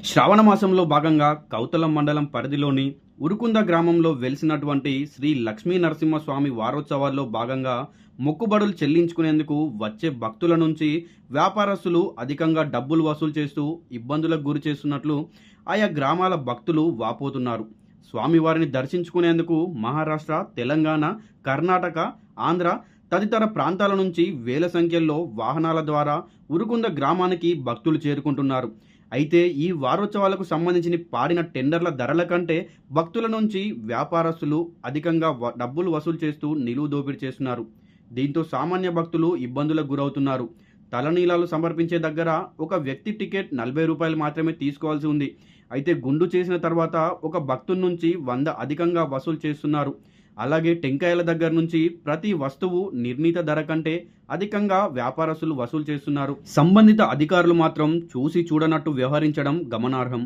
శ్రావణ మాసంలో భాగంగా కౌతలం మండలం పరిధిలోని ఉరుకుంద గ్రామంలో వెలిసినటువంటి శ్రీ లక్ష్మీ నరసింహస్వామి వారోత్సవాల్లో భాగంగా మొక్కుబడులు చెల్లించుకునేందుకు వచ్చే భక్తుల నుంచి వ్యాపారస్తులు అధికంగా డబ్బులు వసూలు చేస్తూ ఇబ్బందులకు గురి చేస్తున్నట్లు ఆయా గ్రామాల భక్తులు వాపోతున్నారు. స్వామివారిని దర్శించుకునేందుకు మహారాష్ట్ర, తెలంగాణ, కర్ణాటక, ఆంధ్ర తదితర ప్రాంతాల నుంచి వేల సంఖ్యలో వాహనాల ద్వారా ఉరుకుంద గ్రామానికి భక్తులు చేరుకుంటున్నారు. అయితే ఈ వారోత్సవాలకు సంబంధించిన పాడిన టెండర్ల ధరల కంటే భక్తుల నుంచి వ్యాపారస్తులు అధికంగా డబ్బులు వసూలు చేస్తూ నిలువు దోపిడీ చేస్తున్నారు. దీంతో సామాన్య భక్తులు ఇబ్బందులకు గురవుతున్నారు. తలనీలాలు సమర్పించే దగ్గర ఒక వ్యక్తి టికెట్ 40 రూపాయలు మాత్రమే తీసుకోవాల్సి ఉంది. అయితే గుండు చేసిన తర్వాత ఒక భక్తుడి నుంచి 100 అధికంగా వసూలు చేస్తున్నారు. అలాగే టెంకాయల దగ్గర నుంచి ప్రతి వస్తువు నిర్ణీత ధర కంటే అధికంగా వ్యాపారస్తులు వసూలు చేస్తున్నారు. సంబంధిత అధికారులు మాత్రం చూసి చూడనట్టు వ్యవహరించడం గమనార్హం.